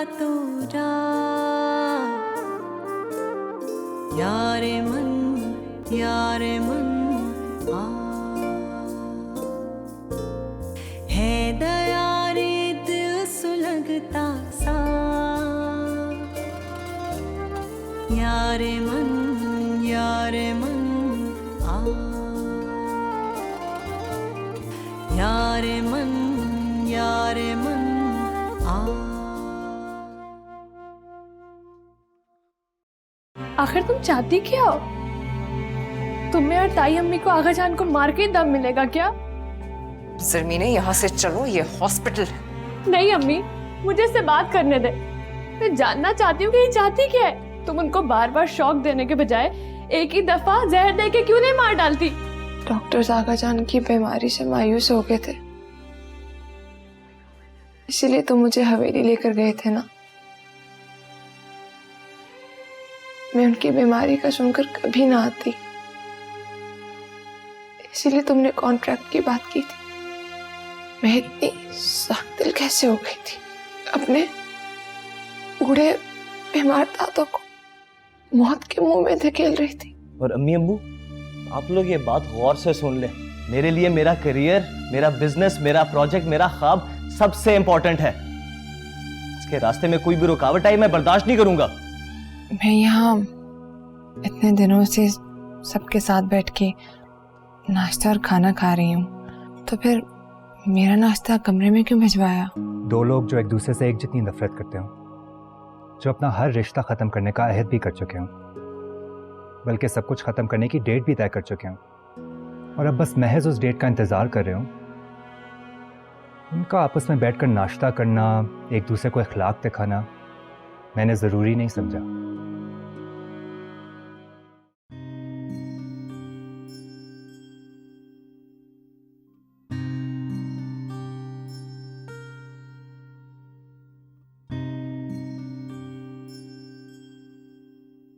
रातों रात, यारे मन आ, है दया रे दिल सुलगता सा, यारे मन आ, यारे मन आ। आखिर तुम चाहती क्या हो? तुम्हें और ताई अम्मी को आगा जान को मार के ही दम मिलेगा क्या? ज़रमीने, यहाँ से चलो, ये हॉस्पिटल है। नहीं अम्मी, मुझे इससे बात करने दे। मैं जानना चाहती हूँ कि ये चाहती क्या है। तुम उनको बार बार शॉक देने के बजाय एक ही दफा जहर दे के क्यों नहीं मार डालती? डॉक्टर्स आगा जान की बीमारी से मायूस हो गए थे, इसीलिए तो मुझे हवेली लेकर गए थे ना। मैं उनकी बीमारी का सुनकर कभी ना आती, इसीलिए तुमने कॉन्ट्रैक्ट की बात की थी। मैं इतनी सख्त दिल कैसे हो गई थी, अपने बूढ़े बीमार दादों को मौत के मुंह में धकेल रही थी। और अम्मी अब्बू, आप लोग ये बात गौर से सुन लें। मेरे लिए मेरा करियर, मेरा बिजनेस, मेरा प्रोजेक्ट, मेरा ख्वाब सबसे इंपॉर्टेंट है। इसके रास्ते में कोई भी रुकावट आई मैं बर्दाश्त नहीं करूंगा। मैं यहाँ इतने दिनों से सबके साथ बैठ के नाश्ता और खाना खा रही हूँ, तो फिर मेरा नाश्ता कमरे में क्यों भिजवाया? दो लोग जो एक दूसरे से एक जितनी नफरत करते हो, जो अपना हर रिश्ता खत्म करने का अहद भी कर चुके हो, बल्कि सब कुछ खत्म करने की डेट भी तय कर चुके हो, और अब बस महज उस डेट का इंतजार कर रहे हो। उनका आपस में बैठकर नाश्ता करना, एक दूसरे को इखलाक दिखाना मैंने जरूरी नहीं समझा।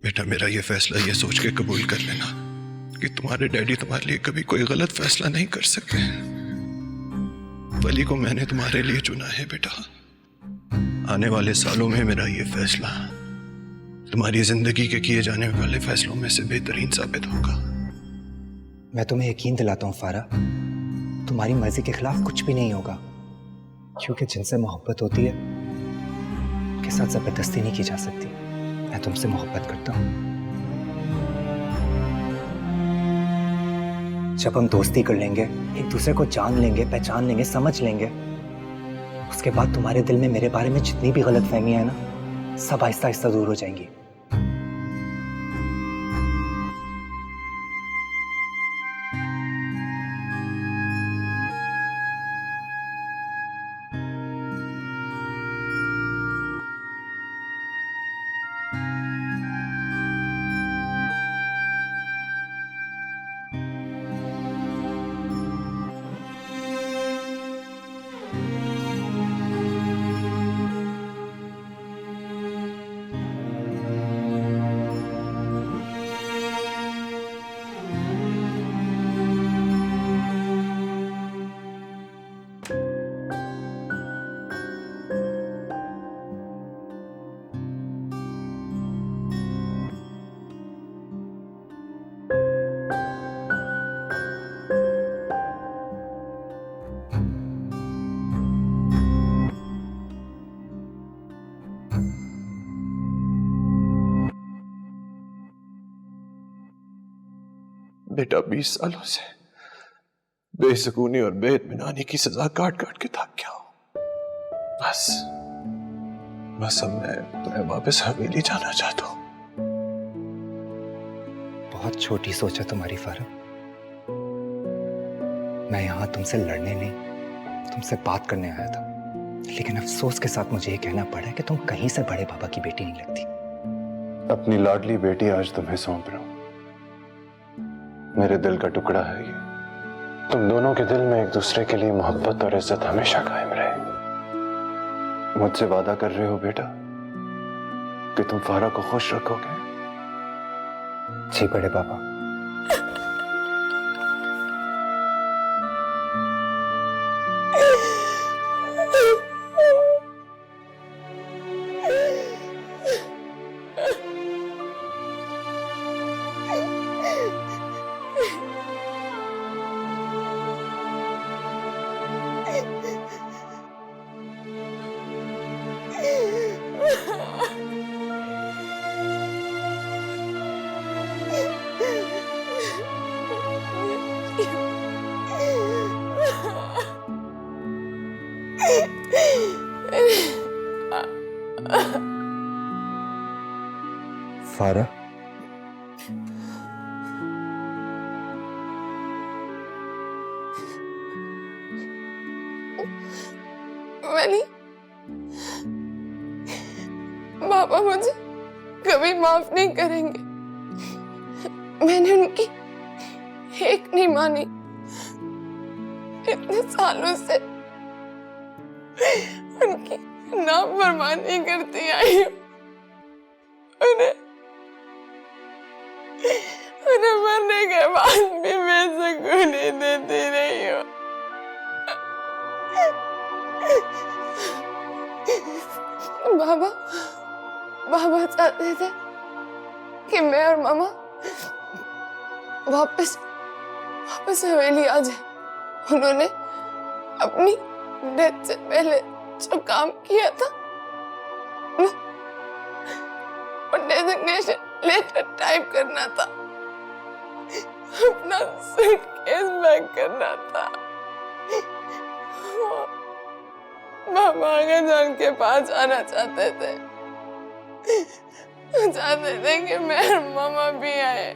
बेटा, मेरा ये फैसला ये सोच के कबूल कर लेना कि तुम्हारे डैडी तुम्हारे लिए कभी कोई गलत फैसला नहीं कर सकते। वली को मैंने तुम्हारे लिए चुना है बेटा। आने वाले सालों में मेरा ये फैसला तुम्हारी जिंदगी के किए जाने वाले फैसलों में से बेहतरीन साबित होगा। मैं तुम्हें यकीन दिलाता हूँ फारा, तुम्हारी मर्जी के खिलाफ कुछ भी नहीं होगा, क्योंकि जिनसे मोहब्बत होती है उनके साथ जबरदस्ती नहीं की जा सकती। मैं तुमसे मोहब्बत करता हूँ। जब हम दोस्ती कर लेंगे, एक दूसरे को जान लेंगे, पहचान लेंगे, समझ लेंगे, उसके बाद तुम्हारे दिल में मेरे बारे में जितनी भी गलतफहमियां है ना, सब आहिस्ता आहिस्ता दूर हो जाएंगी। बेटा, 20 सालों से बेसुकूनी और बेइत्मीनानी की सजा काट काट के थक गया हूं। बस अब मैं वापस हवेली जाना चाहता हूं। बहुत छोटी सोच है तुम्हारी फारा। मैं यहां तुमसे लड़ने नहीं, तुमसे बात करने आया था, लेकिन अफसोस के साथ मुझे ये कहना पड़ा कि तुम कहीं से बड़े बाबा की बेटी नहीं लगती। अपनी लाडली बेटी आज तुम्हें सौंप रहा हूं। मेरे दिल का टुकड़ा है ये। तुम दोनों के दिल में एक दूसरे के लिए मोहब्बत और इज्जत हमेशा कायम रहे। मुझसे वादा कर रहे हो बेटा कि तुम फारा को खुश रखोगे? जी बड़े बाबा। फारा, वली, पापा मुझे कभी माफ नहीं करेंगे। मैंने उनकी एक नहीं मानी, इतने सालों से उनकी नाफरमानी करती आई हूँ। उन्हें मरने के बाद भी मैं सुकून देती रही हूँ। बाबा चाहते थे कि मैं और मामा वापस हवेली आ जाए। उन्होंने अपनी डेथ से पहले जो काम किया था वो डेजिग्नेशन लेटर टाइप करना था, अपना सूटकेस पैक करना था। मामा आगे जान के पास आना चाहते थे कि मैं और मामा भी आए।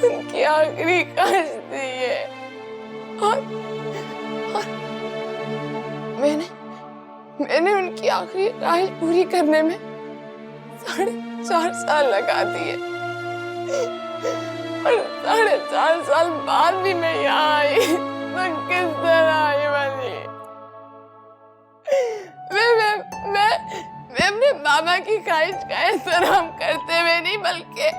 उनकी आखिरी ख्वाहिश थी ये, और मैंने उनकी आखिरी ख्वाहिश पूरी करने में 4.5 साल लगा दिए, और 4.5 साल बाद भी मैं यहाँ आई तो किस तरह आई वाली। मैं अपने मामा की ख्वाहिश का एहतराम करते हुए नहीं बल्कि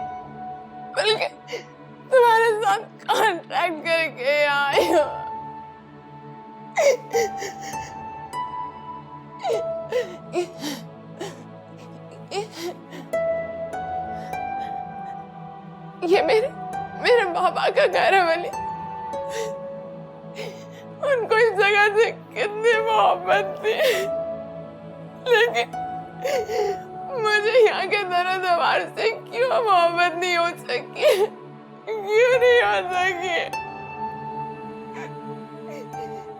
तुम्हारे साथ कॉन्ट्रैक्ट करके आई हूँ। ये मेरे बाबा का घर है वली। उनको इस जगह से कितनी मोहब्बत थी, लेकिन मुझे यहाँ के दरअसल से क्यों मोहब्बत नहीं हो सकी, क्यों नहीं हो सकी?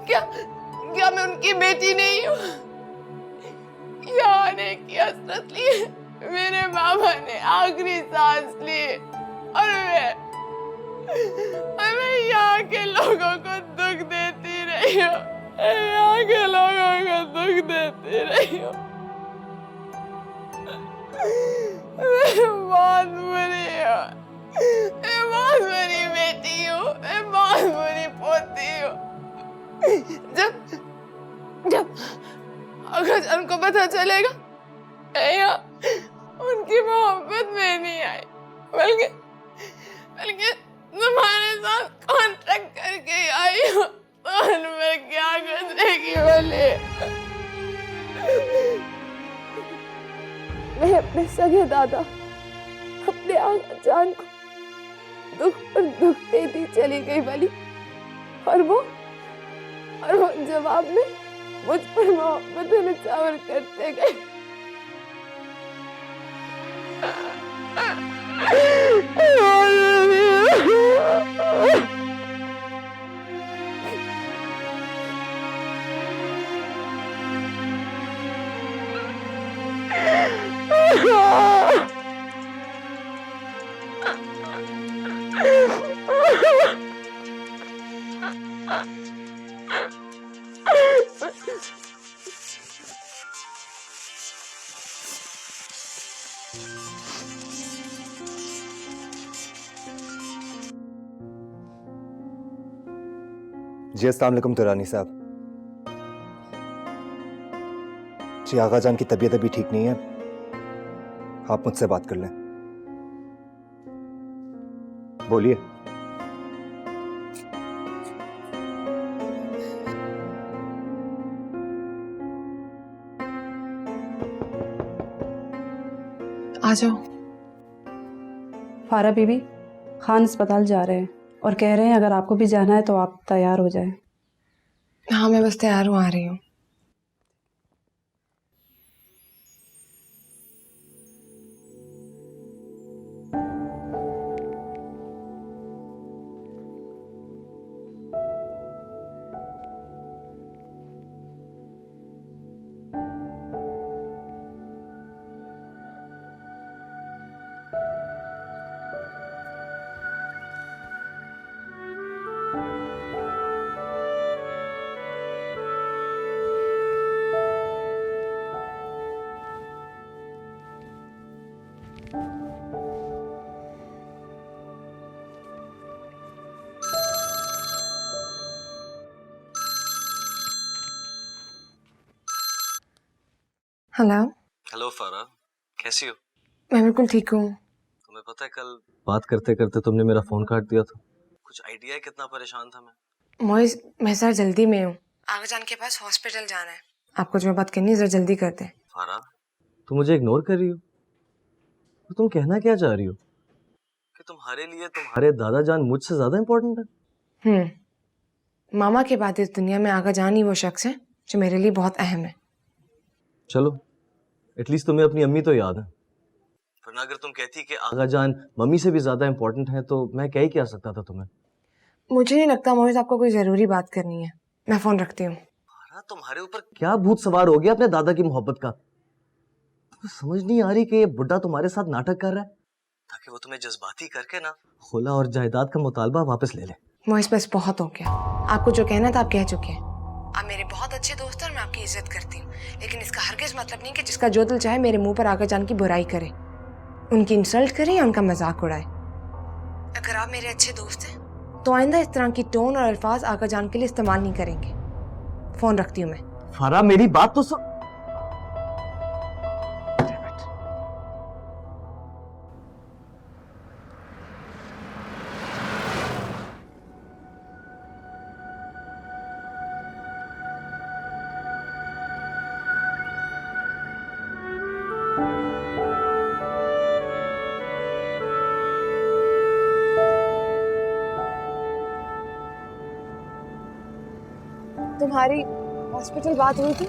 क्या मैं उनकी बेटी नहीं हूँ? यहाँ आने की हसरत लिए मेरे बाबा ने आखिरी सांस ली, और मैं यहाँ के लोगों को दुख देती रही हूँ, यहाँ के लोगों को दुख देती रही हूँ। मैं बहुत बुरी हूँ, मैं बहुत बुरी बेटी हूँ, मैं बहुत बुरी पोती हूँ। जब अगर उनको पता चलेगा या उनकी मोहब्बत में नहीं आई, बल्कि तुम्हारे साथ कॉन्ट्रैक्ट करके आई हूँ, तो उनमें क्या गुजरेगी बोले? मैं अपने सगे दादा, अपने आगा जान को दुख पर दुख देती चली गई वाली, और वो जवाब में मुझ पर मोहब्बत निछावर करते गए। जी अस्सलाम वालेकुम तुरानी साहब। जी आगा जान की तबीयत अभी ठीक नहीं है, आप मुझसे बात कर लें। बोलिए। आ जाओ। फारा बीबी, खान अस्पताल जा रहे हैं और कह रहे हैं अगर आपको भी जाना है तो आप तैयार हो जाएं। हाँ मैं बस तैयार हूँ, आ रही हूँ। हेलो। हेलो फारा, कैसी हो? मैं बिल्कुल ठीक हूँ। तुम्हें पता है कल बात करते करते तुमने मेरा फोन काट दिया था। कुछ आइडिया है कितना परेशान था मैं? मोइस, मैं सर जल्दी में हूँ। आगे जान के पास हॉस्पिटल जाना है। आपको जो बात करनी है जरा जल्दी कर दे। फारा, तुम मुझे इग्नोर कर रही हो? तो तुम कहना क्या चाह रही हो कि तुम्हारे लिए तुम्हारे दादा जान मुझसे ज्यादा इंपॉर्टेंट है? मामा के बाद इस दुनिया में आगा जान ही वो शख्स है जो मेरे लिए बहुत अहम है। चलो, एटलीस्ट तुम्हें अपनी अम्मी तो याद है। वरना अगर तुम कहती कि आगा जान मम्मी से भी ज्यादा इंपॉर्टेंट है तो मैं क्या ही कह सकता था तुम्हें। मुझे नहीं लगता मोहित आपको कोई जरूरी बात करनी है। मैं फोन रखती हूँ। फारा, तुम्हारे ऊपर क्या भूत सवार हो गया अपने दादा की मोहब्बत का? तो समझ नहीं आ रही कि ये बुड्ढा तुम्हारे साथ नाटक कर रहा है ताकि वो तुम्हें जज्बाती करके ना खुला और जायदाद का मुतालबा वापस ले ले। मोहित बस बहुत हो गया। आपको जो कहना था आप कह चुके हैं। आप मेरे बहुत अच्छे दोस्त हैं और मैं आपकी इज्जत करती हूँ, लेकिन इसका हरगिज मतलब नहीं कि जिसका जो दिल चाहे मेरे मुंह पर आगा जान की बुराई करे, उनकी इंसल्ट करे या उनका मजाक उड़ाए। अगर आप मेरे अच्छे दोस्त हैं तो आइंदा इस तरह की टोन और अल्फाज आगा जान के लिए इस्तेमाल नहीं करेंगे। फोन रखती हूँ मैं। फारा, मेरी बात तो सुन। तुम्हारी हॉस्पिटल बात हुई थी?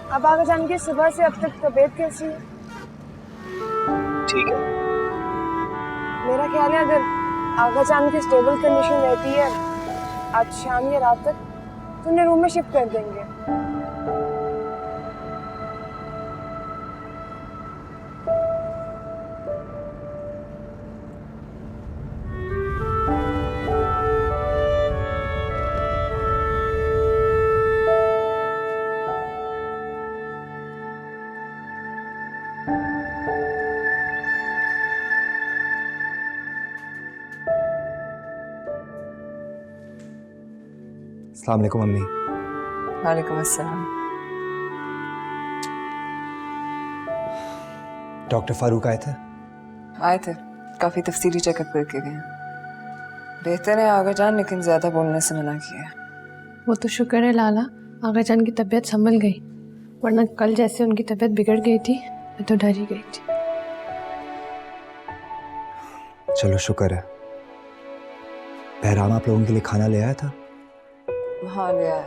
अब आगे जान के सुबह से अब तक तबीयत कैसी है? ठीक है। मेरा ख्याल है अगर आगा जान की स्टेबल कंडीशन रहती है आज शाम या रात तक तो उन्हें रूम में शिफ्ट कर देंगे। अस्सलाम वालेकुम अम्मी। वालेकुम अस्सलाम। डॉक्टर फारूक आए थे? आए थे, काफी तफसीली चेकअप करके गए। बेहतर है आगा जान, लेकिन ज्यादा बोलने से मना किया है। वो तो शुक्र है लाला, आगा जान की तबीयत संभल गई, वरना कल जैसे उनकी तबीयत बिगड़ गई थी मैं तो डर ही गई थी। चलो शुक्र है। बहराम आप लोगों के लिए खाना ले आया था? हाँ ले आया।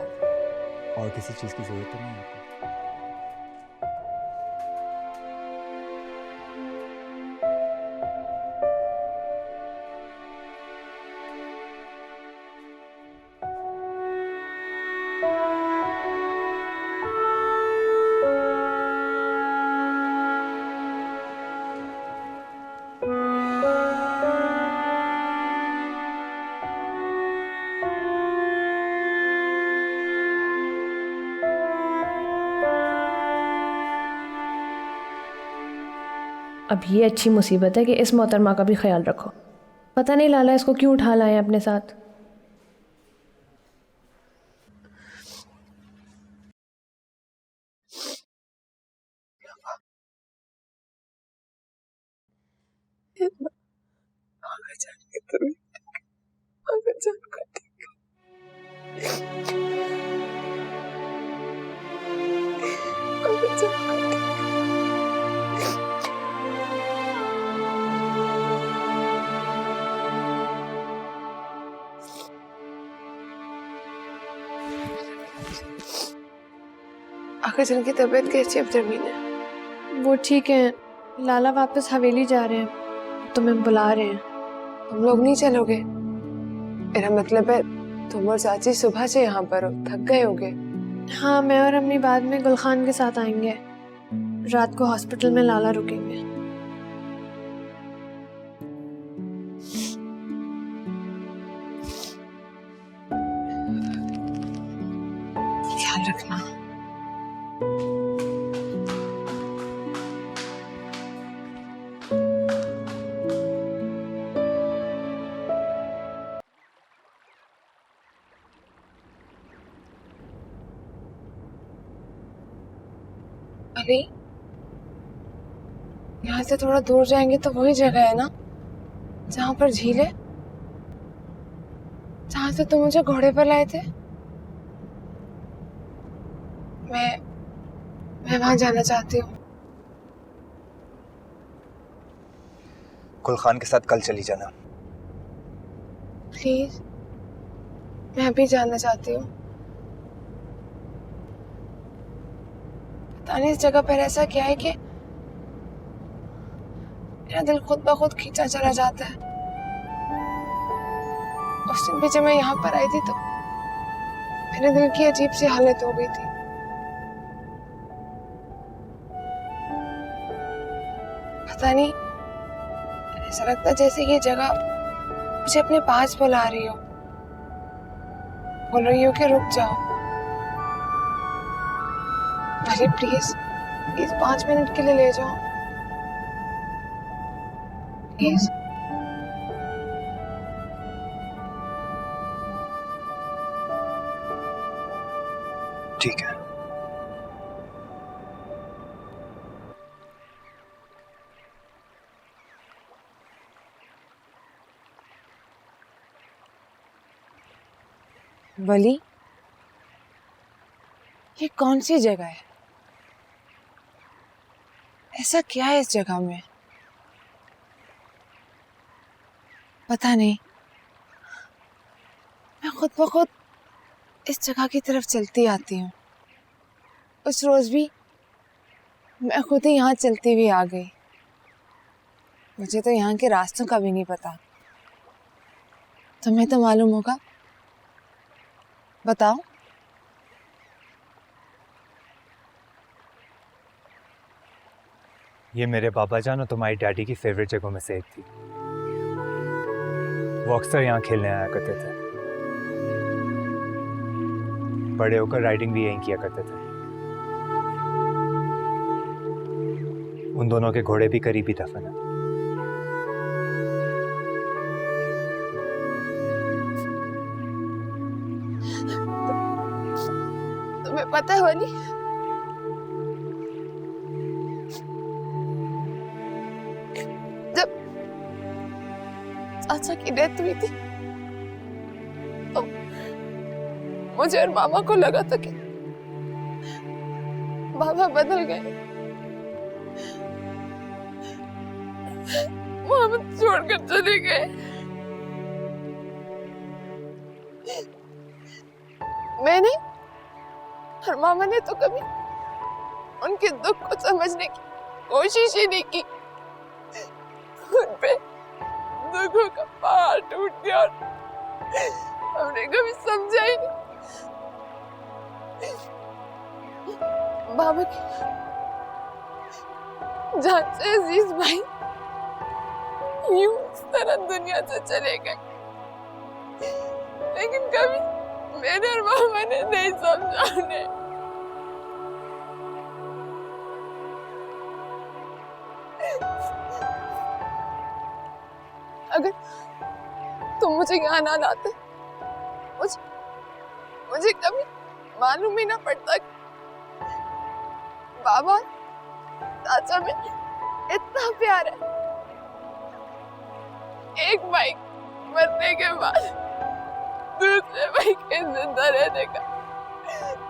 और किसी चीज की जरूरत तो नहीं है आपको? अब ये अच्छी मुसीबत है कि इस मोहतरमा का भी ख्याल रखो। पता नहीं लाला इसको क्यों उठा लाए अपने साथ। आगा जान की तबीयत कैसी है अब्दुल? वो ठीक है, लाला वापस हवेली जा रहे हैं, तुम्हें बुला रहे हैं। तुम लोग नहीं चलोगे? मेरा मतलब है तुम और चाची सुबह से यहाँ पर हो, थक गए होगे। हाँ, मैं और अम्मी बाद में गुलखान के साथ आएंगे। रात को हॉस्पिटल में लाला रुकेंगे। ख्याल रखना। अरे यहाँ से थोड़ा दूर जाएंगे तो वही जगह है ना जहाँ पर झील है, जहाँ से तुम मुझे घोड़े पर लाए थे। मैं वहां जाना चाहती हूँ। गुल खान के साथ कल चली जाना। प्लीज, मैं भी जानना चाहती हूँ। पता नहीं इस जगह पर ऐसा क्या है कि मेरा दिल खुद ब खुद खींचा चला जाता है। उस दिन भी जब मैं यहाँ पर आई थी तो मेरे दिल की अजीब सी हालत हो गई थी। पता नहीं, ऐसा लगता है जैसे ये जगह मुझे अपने पास बुला रही हो, बोल रही हो कि रुक जाओ। अरे प्लीज प्लीज 5 मिनट के लिए ले जाओ प्लीज। ठीक है। वली, ये कौन सी जगह है? ऐसा क्या है इस जगह में? पता नहीं, मैं खुद ब खुद इस जगह की तरफ चलती आती हूँ। उस रोज भी मैं खुद ही यहाँ चलती हुई आ गई। मुझे तो यहाँ के रास्तों का भी नहीं पता। तुम्हें तो मालूम होगा, बताओ। ये मेरे बाबा जान और तुम्हारी डैडी की फेवरेट जगहों में से एक थी। वो अक्सर यहाँ खेलने आया करते थे। बड़े होकर राइडिंग भी यहीं किया करते थे। उन दोनों के घोड़े भी करीबी दफन है। तुम्हें पता है वली, जब चाचा की डेथ हुई थी तो मुझे और मामा को लगा था कि बाबा बदल गए। वो हमें छोड़कर चले गए। मैंने और मामा ने तो कभी उनके दुख को समझने की कोशिश ही नहीं की। उन पे दुखों का पहाड़ टूट गया और हमने कभी समझा ही नहीं। बाबा के जान से अजीज भाई यूं इस तरह दुनिया से चले गए, लेकिन कभी मेरे और मामा ने नहीं समझा उन्हें। अगर तुम मुझे यहाँ ना लाते, मुझे कभी मालूम ही ना पड़ता कि बाबा चाचा में इतना प्यार है। एक भाई मरने के बाद दूसरे भाई के जिंदा रहने का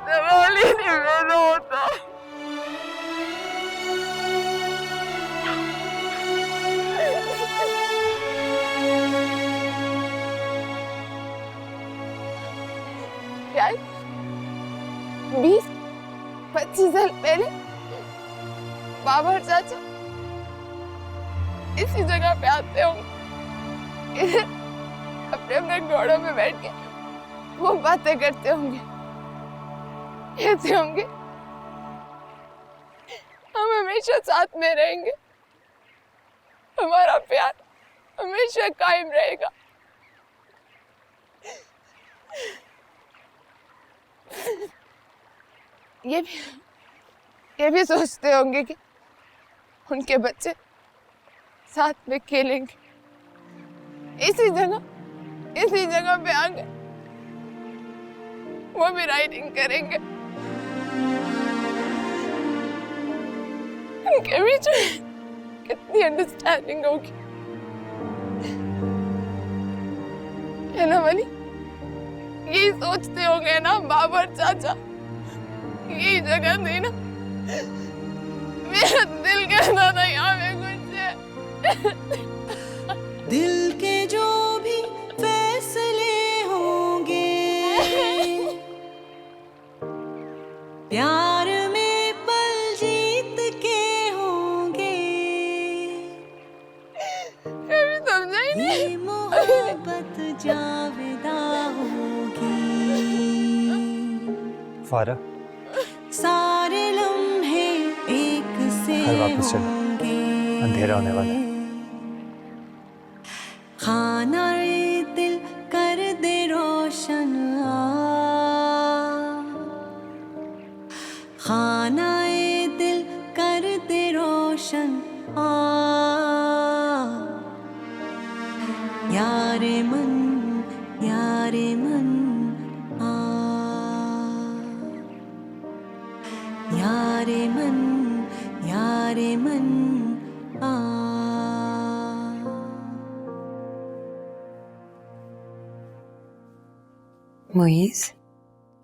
सवाल ही नहीं पैदा होता। शायद 20-25 साल पहले बाबा और चाचा इसी जगह पे आते होंगे, इधर अपने अपने घोड़ों में बैठ के वो बातें करते होंगे, कहते होंगे हम हमेशा साथ में रहेंगे, हमारा प्यार हमेशा कायम रहेगा। ये भी सोचते होंगे कि उनके बच्चे साथ में खेलेंगे, इसी जगह पे आ गए, वो भी राइडिंग करेंगे। इनके बीच कितनी अंडरस्टैंडिंग होगी, है ना वली? यही सोचते होंगे ना बाबर चाचा, यही जगह थी ना, मेरा दिल कहता था यहाँ पे कुछ है। दिल के जो भी फैसले होंगे प्यार में पल जीत के होंगे, कभी समझा ही नहीं। ये मोहब्बत जावेदा होगी, फारा, सारे लम्हे एक से घर वापस चलो, होंगे, अंधेरा होने वाला है। खाना रे दिल कर दे रोशन खाना ए दिल कर दे रोशन यारे मन यारे मन मुईज,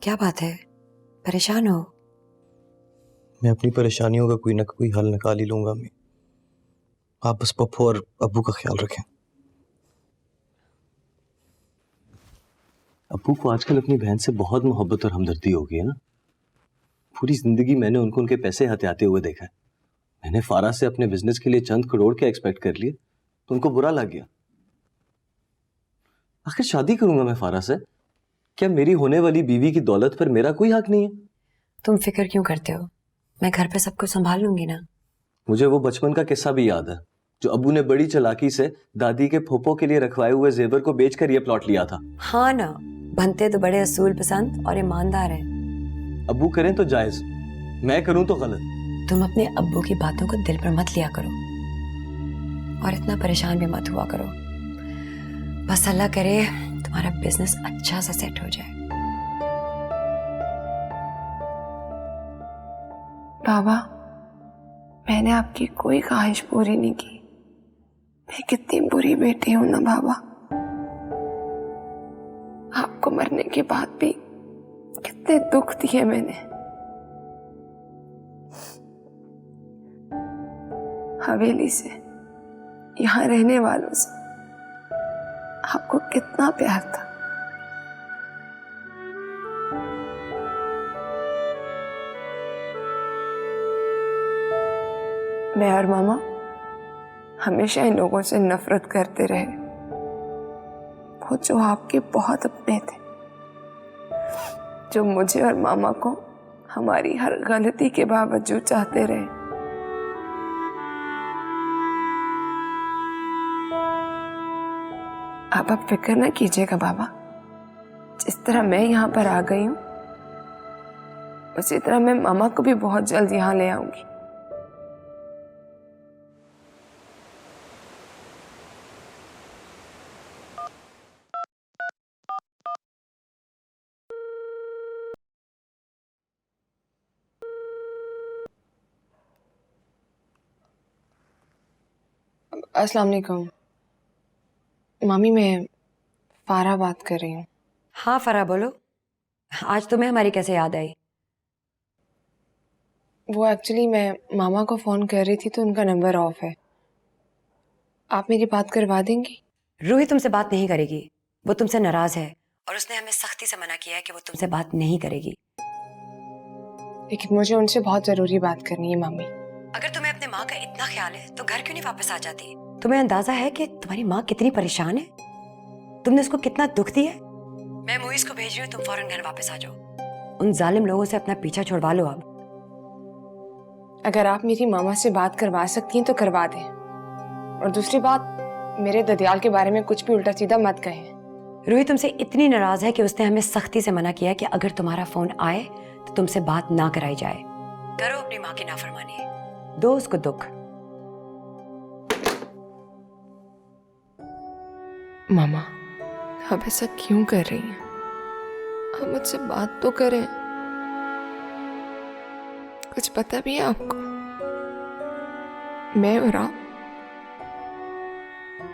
क्या बात है? परेशान हो? मैं अपनी परेशानियों का कोई ना कोई हल निकाल ही लूंगा अम्मी। आप बस पप्पू और अब्बू का ख्याल रखें। अब्बू को आजकल अपनी बहन से बहुत मोहब्बत और हमदर्दी हो गई है ना। पूरी जिंदगी मैंने उनको उनके पैसे हथियाते हुए देखा है। मैंने फारा से अपने बिजनेस के लिए चंद करोड़ के एक्सपेक्ट कर लिए तो उनको बुरा लग गया। आखिर शादी करूंगा मैं फारा से, क्या मेरी होने वाली बीवी की दौलत पर मेरा कोई हक नहीं है? तुम फिक्र क्यों करते हो? मैं घर पे सब कुछ संभाल लूंगी ना। मुझे वो बचपन का किस्सा भी याद है जो अब्बू ने बड़ी चालाकी से दादी के फूफो के लिए रखवाए हुए जेवर को बेचकर ये प्लॉट लिया था। हाँ ना, बनते तो बड़े असूल पसंद और ईमानदार हैं। अब्बू करें तो जायज, मैं करूं तो गलत। तुम अपने अब्बू की बातों को दिल पर मत लिया करो और इतना परेशान भी मत हुआ करो। बस अल्लाह करे तुम्हारा बिजनेस अच्छा सा सेट हो जाए। बाबा, मैंने आपकी कोई ख्वाहिश पूरी नहीं की। मैं कितनी बुरी बेटी हूं ना बाबा। आपको मरने के बाद भी कितने दुख दिए मैंने। हवेली से, यहाँ रहने वालों से आपको कितना प्यार था। मैं और मामा हमेशा इन लोगों से नफरत करते रहे, वो जो आपके बहुत अपने थे, जो मुझे और मामा को हमारी हर गलती के बावजूद चाहते रहे। आप फिक्र न कीजिएगा बाबा। जिस तरह मैं यहाँ पर आ गई हूँ, उसी तरह मैं मामा को भी बहुत जल्द यहाँ ले आऊंगी। अस्सलाम वालेकुम मामी, मैं फारा बात कर रही हूँ। हाँ फरा, बोलो। आज तुम्हें हमारी कैसे याद आई? वो एक्चुअली मैं मामा को फ़ोन कर रही थी तो उनका नंबर ऑफ है। आप मेरी बात करवा देंगी? रूही तुमसे बात नहीं करेगी, वो तुमसे नाराज है और उसने हमें सख्ती से मना किया है कि वो तुमसे बात नहीं करेगी। लेकिन मुझे उनसे बहुत ज़रूरी बात करनी है मामी। अगर तुम्हें अपने माँ का इतना ख्याल है तो घर क्यों नहीं वापस आ जाती? तुम्हें अंदाजा है कि तुम्हारी माँ कितनी परेशान है? तुमने उसको कितना दुख दिया है? मैं मुईज को भेज रही हूँ, तुम फौरन घर वापस आ जाओ। उन जालिम लोगों से अपना पीछा छुड़वा लो अब। अगर आप मेरी मामा से बात करवा सकती हैं तो करवा दें। और दूसरी बात, मेरे ददियाल के बारे में कुछ भी उल्टा सीधा मत कहें। रूही तुमसे इतनी नाराज है कि उसने हमें सख्ती से मना किया कि अगर तुम्हारा फोन आए तो तुमसे बात ना कराई जाए। करो अपनी माँ की नाफरमानी, दो उसको दुख। मामा, आप ऐसा क्यों कर रही हैं? आप मुझसे बात तो करें। कुछ पता भी है आपको? मैं और आप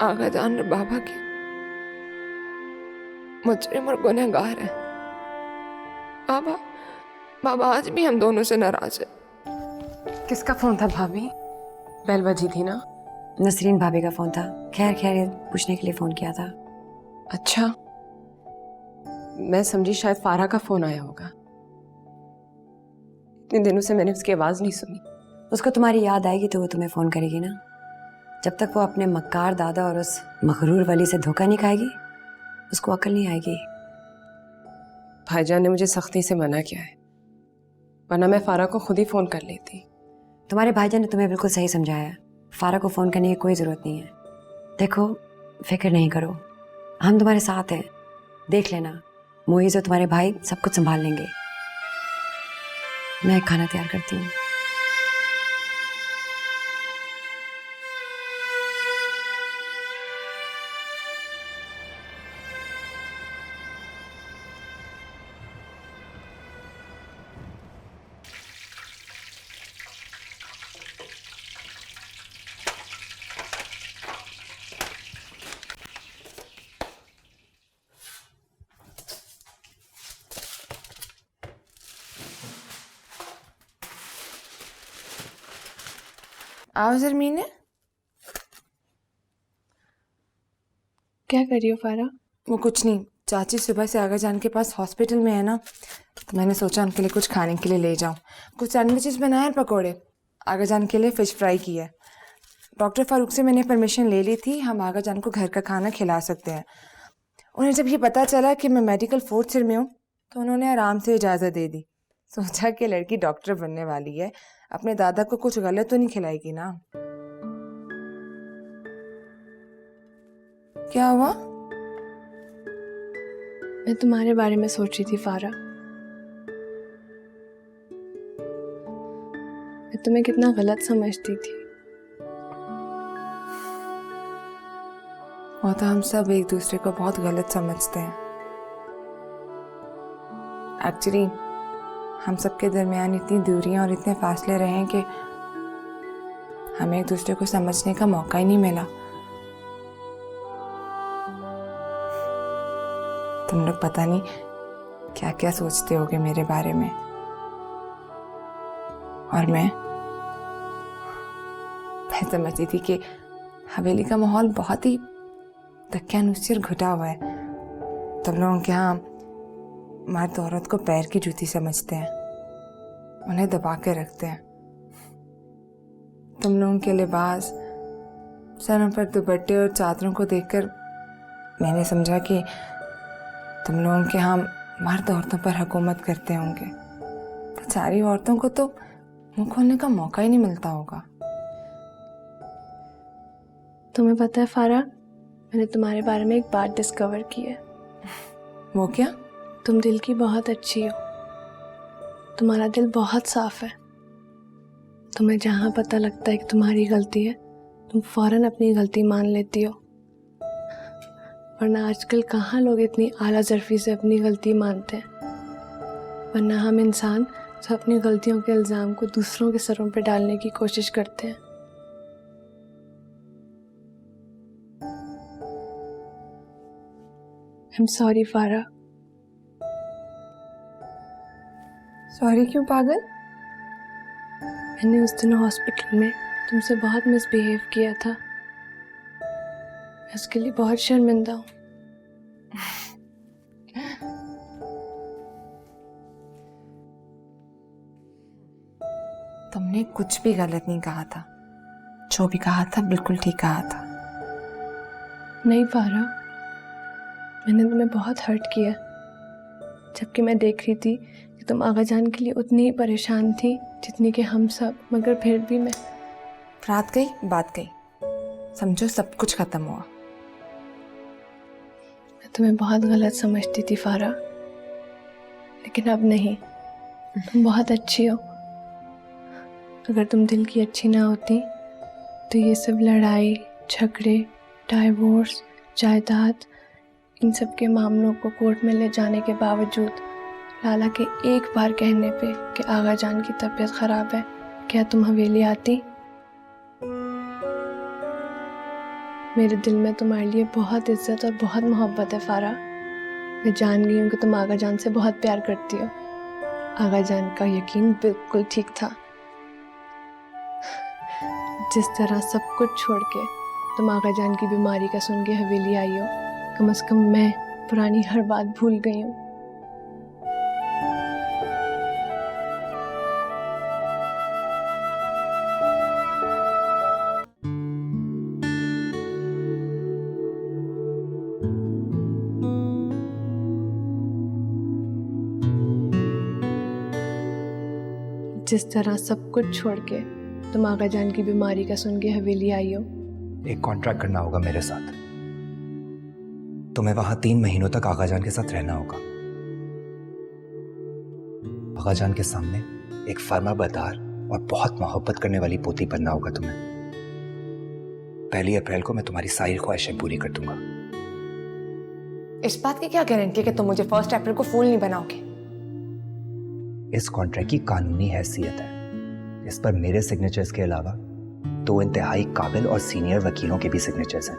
आगा जान और बाबा के मुजरिम और गुनहगार है। बाबा बाबा आज भी हम दोनों से नाराज है। किसका फोन था भाभी? बेल बजी थी ना? नसरीन भाभी का फोन था। खैर खैर पूछने के लिए फोन किया था। अच्छा, मैं समझी शायद फारा का फोन आया होगा। इतने दिनों से मैंने उसकी आवाज नहीं सुनी। उसको तुम्हारी याद आएगी तो वो तुम्हें फोन करेगी ना। जब तक वो अपने मक्कार दादा और उस मगरूर वली से धोखा नहीं खाएगी उसको अकल नहीं आएगी। भाईजान ने मुझे सख्ती से मना किया है, वरना मैं फारा को खुद ही फोन कर लेती। तुम्हारे भाईजान ने तुम्हें बिल्कुल सही समझाया है। फारा को फोन करने की कोई जरूरत नहीं है। देखो, फिक्र नहीं करो, हम तुम्हारे साथ हैं। देख लेना, मोइज़ और तुम्हारे भाई सब कुछ संभाल लेंगे। मैं खाना तैयार करती हूँ। आओ ज़रमीन। क्या कर रही हो फारा? वो कुछ नहीं, चाची सुबह से आगा जान के पास हॉस्पिटल में है ना, तो मैंने सोचा उनके लिए कुछ खाने के लिए ले जाऊं। कुछ सैंडविचेस बनाए और पकोड़े। आगा जान के लिए फ़िश फ्राई की है। डॉक्टर फारूक से मैंने परमिशन ले ली थी, हम आगा जान को घर का खाना खिला सकते हैं। उन्हें जब ये पता चला कि मैं मेडिकल फोर्थ ईयर में हूँ तो उन्होंने आराम से इजाज़त दे दी। सोचा कि लड़की डॉक्टर बनने वाली है, अपने दादा को कुछ गलत तो नहीं खिलाएगी ना। क्या हुआ? मैं तुम्हारे बारे में सोच रही थी फारा। मैं तुम्हें कितना गलत समझती थी। वो तो हम सब एक दूसरे को बहुत गलत समझते हैं। एक्चुअली हम सबके दरमियान इतनी दूरियां और इतने फासले रहे हैं कि हमें एक दूसरे को समझने का मौका ही नहीं मिला। तुम लोग पता नहीं क्या क्या सोचते होगे मेरे बारे में। और मैं समझती थी कि हवेली का माहौल बहुत ही दक्यानुसी और घुटा हुआ है। तुम लोगों के यहाँ मर्द औरत को पैर की जूती समझते हैं, उन्हें दबा के रखते हैं। तुम लोगों के लिबास, सरों पर दुपट्टे और चादरों को देखकर मैंने समझा कि तुम लोगों के यहाँ मर्द औरतों पर हुकूमत करते होंगे, तो सारी औरतों को तो मुंह खोलने का मौका ही नहीं मिलता होगा। तुम्हें पता है फारा, मैंने तुम्हारे बारे में एक बात डिस्कवर की है। वो क्या? तुम दिल की बहुत अच्छी हो। तुम्हारा दिल बहुत साफ है। तुम्हें जहाँ पता लगता है कि तुम्हारी गलती है, तुम फौरन अपनी गलती मान लेती हो। वरना आजकल कहाँ लोग इतनी आला ज़र्फ़ी से अपनी गलती मानते हैं। वरना हम इंसान जो अपनी गलतियों के इल्ज़ाम को दूसरों के सरों पर डालने की कोशिश करते हैं। I'm sorry फारा। सॉरी क्यों पागल? मैंने उस दिन हॉस्पिटल में तुमसे बहुत मिसबिहेव किया था। मैं उसके लिए बहुत शर्मिंदा हूँ। तुमने कुछ भी गलत नहीं कहा था। जो भी कहा था बिल्कुल ठीक कहा था। नहीं फारा, मैंने तुम्हें बहुत हर्ट किया, जबकि मैं देख रही थी कि तुम आगा जान के लिए उतनी ही परेशान थी जितनी कि हम सब, मगर फिर भी मैं। रात गई बात गई, समझो सब कुछ खत्म हुआ। मैं तुम्हें बहुत गलत समझती थी फारा, लेकिन अब नहीं। तुम बहुत अच्छी हो। अगर तुम दिल की अच्छी ना होती तो ये सब लड़ाई झगड़े, डाइवोर्स, जायदाद, इन सब के मामलों को कोर्ट में ले जाने के बावजूद लाला के एक बार कहने पे कि आगा जान की तबीयत ख़राब है, क्या तुम हवेली आती? मेरे दिल में तुम्हारे लिए बहुत इज्जत और बहुत मोहब्बत है फारा। मैं जान गई हूँ कि तुम आगा जान से बहुत प्यार करती हो। आगा जान का यकीन बिल्कुल ठीक था। जिस तरह सब कुछ छोड़ के तुम आगा जान की बीमारी का सुन के हवेली आई हो, कम से कम मैं पुरानी हर बात भूल गई हूँ। जिस तरह सब कुछ छोड़ के तुम आगा जान की बीमारी का सुन के हवेली आई हो। एक कॉन्ट्रैक्ट करना होगा मेरे साथ। तुम्हें वहां 3 महीनों तक आगा जान के साथ रहना होगा। आगा जान के सामने एक फर्माबरदार और बहुत मोहब्बत करने वाली पोती बनना होगा तुम्हें। 1 अप्रैल को मैं तुम्हारी सारी ख्वाहिशें पूरी कर दूंगा। इस बात की क्या गारंटी है कि तुम मुझे 1 अप्रैल को फूल नहीं बनाओगे? इस कॉन्ट्रैक्ट की कानूनी हैसियत है। इस पर मेरे सिग्नेचर्स के अलावा 2 इंतहाई काबिल और सीनियर वकीलों के भी सिग्नेचर्स हैं।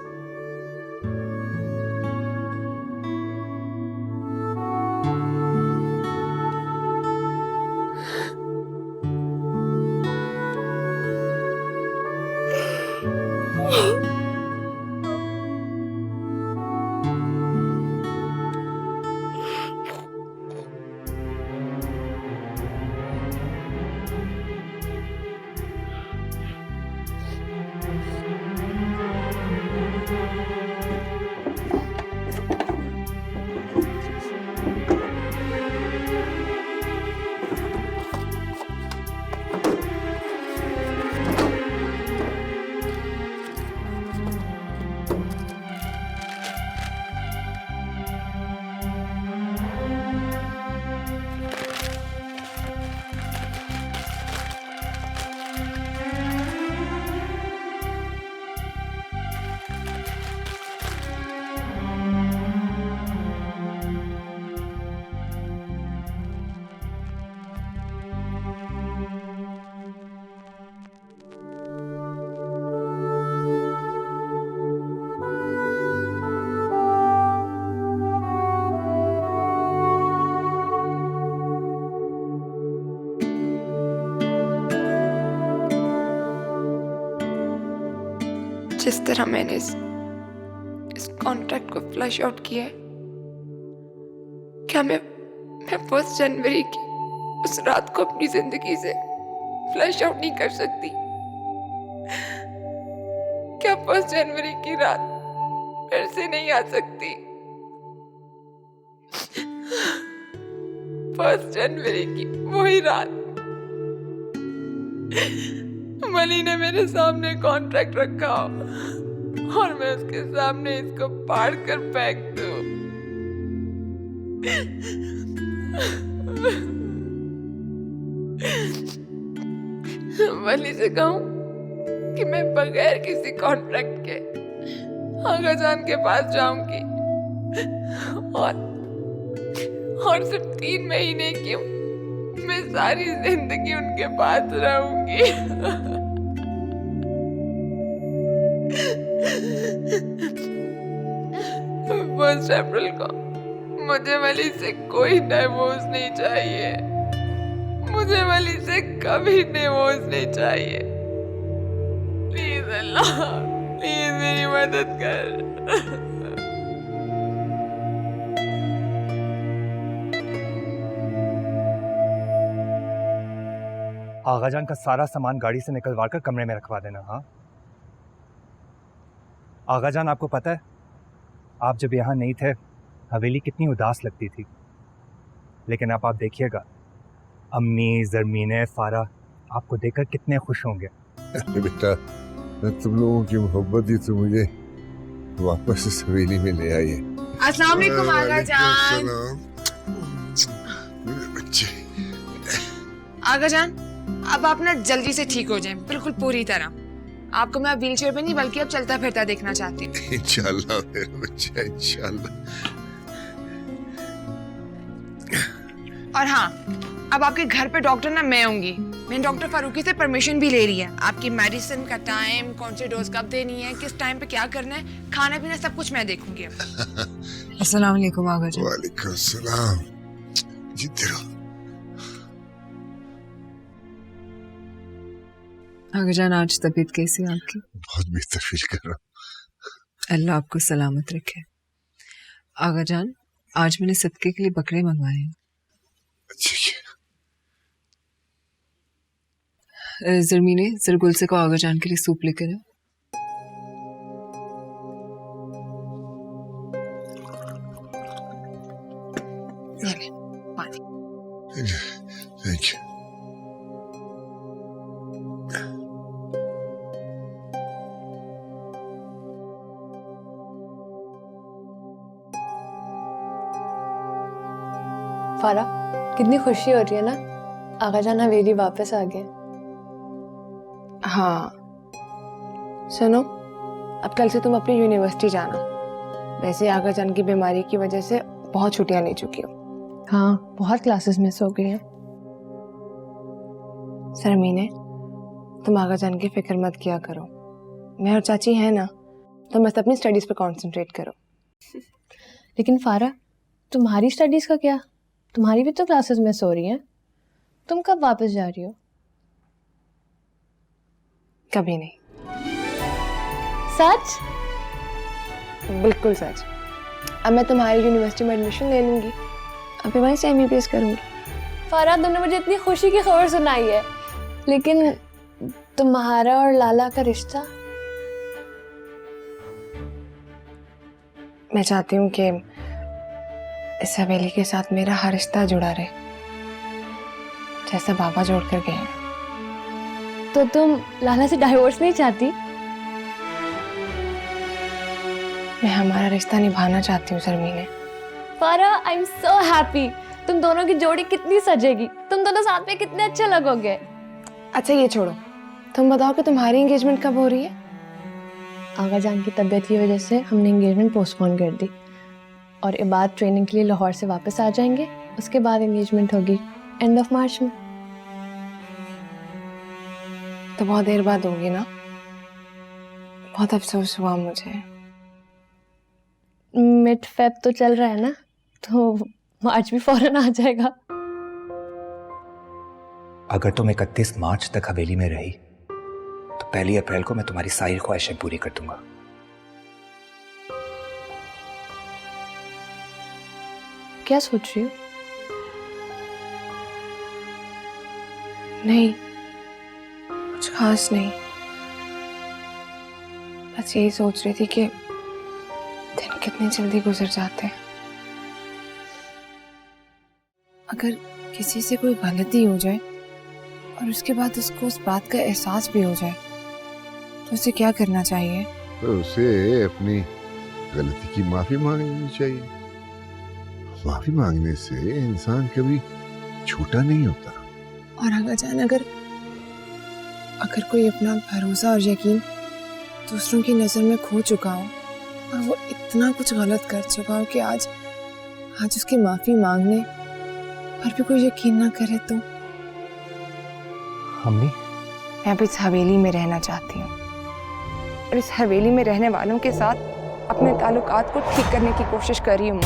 जिस तरह मैंने इस कॉन्ट्रैक्ट को फ्लश आउट किया है, क्या मैं 1 जनवरी की उस रात को अपनी जिंदगी से फ्लश आउट नहीं कर सकती? क्या 1 जनवरी की रात फिर से नहीं आ सकती? 1 जनवरी की वही रात मली ने मेरे सामने कॉन्ट्रैक्ट रखा हो और मैं उसके सामने इसको फाड़ कर फेंक दूं। मली से कहूं कि मैं बगैर किसी कॉन्ट्रैक्ट के आगा जान के पास जाऊंगी और सिर्फ 3 महीने क्यों, मैं सारी जिंदगी उनके पास रहूंगी। 1 अप्रैल को मुझे वली से कोई डिवोर्स नहीं चाहिए। मुझे वली से कभी डिवोर्स नहीं चाहिए। प्लीज अल्लाह, प्लीज मेरी मदद कर। आगाजान का सारा सामान गाड़ी से निकलवा कर कमरे में रखवा देना। हाँ आगाजान, आपको पता है आप जब यहाँ नहीं थे हवेली कितनी उदास लगती थी, लेकिन अब आप देखिएगा अम्मी, ज़रमीने, फारा आपको देखकर कितने खुश होंगे। अरे बेटा, तुम लोगों की मोहब्बत ही तो मुझे वापस इस हवेली में ले आई है। अस्सलाम वालेकुम आगाजान। बच्चे आगाजान, अब आप ना जल्दी से ठीक हो जाएं, बिल्कुल पूरी तरह। आपको मैं व्हील चेयर पे नहीं बल्कि अब चलता फिरता देखना चाहती हूँ। इंशाल्लाह मेरा बच्चा, इंशाल्लाह। और हाँ, अब आपके घर पे डॉक्टर ना मैं होंगी। मैंने डॉक्टर फारूकी से परमिशन भी ले रही है। आपकी मेडिसिन का टाइम, कौन सी डोज कब देनी है, किस टाइम पे क्या करना है, खाना पीना सब कुछ मैं देखूंगी अब। अस्सलाम वालेकुम आगा जान। वालेकुम सलाम। जीते रहो। आगा जान, आज तबीयत कैसी है आपकी? बहुत बेहतर फील कर रहा हूँ। अल्लाह आपको सलामत रखे। आगा जान, आज मैंने सदके के लिए बकरे मंगवाए हैं। ठीक है। जरमीने, जरगुल से को आगा जान के लिए सूप लेकर आओ। ये ले, पानी। Thank you. फारा, कितनी खुशी हो रही है ना, आगा जान हवेली वापस आ गए। हाँ सुनो, अब कल से तुम अपनी यूनिवर्सिटी जाना। वैसे आगा जान की बीमारी की वजह से बहुत छुट्टियां ले चुकी हो। हाँ, बहुत क्लासेस मिस हो गई हैं। सरमीने, तुम आगा जान की फिक्र मत किया करो। मैं और चाची है ना, तुम बस अपनी स्टडीज पे कंसंट्रेट करो। लेकिन फारा, तुम्हारी स्टडीज का क्या? तुम्हारी भी तो क्लासेस मिस हो रही हैं। तुम कब वापस जा रही हो? कभी नहीं। सच? बिल्कुल सच। अब मैं तुम्हारी यूनिवर्सिटी में एडमिशन ले लूंगी, अभी वहीं से MBBS करूंगी। फारा, तुमने मुझे इतनी खुशी की खबर सुनाई है, लेकिन तुम्हारा और लाला का रिश्ता? मैं चाहती हूँ कि इस हवेली के साथ मेरा हर रिश्ता जुड़ा रहे, जैसा बाबा जोड़ कर गए हैं। तो तुम लाला से डाइवोर्स नहीं चाहती? मैं हमारा रिश्ता निभाना चाहती हूँ सरमीने। फारा, आई एम सो हैप्पी। तुम दोनों की जोड़ी कितनी सजेगी, तुम दोनों साथ में कितने अच्छे लगोगे। अच्छा ये छोड़ो, तुम बताओ कि तुम्हारी एंगेजमेंट कब हो रही है? आगा जान की तबीयत की वजह से हमने एंगेजमेंट पोस्टपोन कर दी और इबाद ट्रेनिंग के लिए लाहौर से वापस आ जाएंगे। उसके बाद एंगेजमेंट होगी एंड ऑफ मार्च में। तो बहुत देर बाद होगी ना? बहुत अफसोस हुआ मुझे। मिड फेब तो चल रहा है ना, तो मार्च भी फौरन आ जाएगा। अगर तुम 31 मार्च तक हवेली में रही तो 1 अप्रैल को मैं तुम्हारी सारी ख्वाहिशें पूरी कर दूंगा। क्या सोच रही हो? नहीं, कुछ खास नहीं। बस यही सोच रही थी कि दिन कितनी जल्दी गुजर जाते हैं। अगर किसी से कोई गलती हो जाए और उसके बाद उसको उस बात का एहसास भी हो जाए तो उसे क्या करना चाहिए? तो उसे अपनी गलती की माफी मांग लेनी चाहिए। माफी मांगने से इंसान कभी छोटा नहीं होता। और आगा जान, अगर कोई अपना भरोसा और यकीन दूसरों की नजर में खो चुका हो और वो इतना कुछ गलत कर चुका हो कि आज उसकी माफी मांगने पर भी कोई यकीन ना करे, तो अम्मी, मैं अब इस हवेली में रहना चाहती हूँ और इस हवेली में रहने वालों के साथ अपने ताल्लुकात को ठीक करने की कोशिश कर रही हूँ।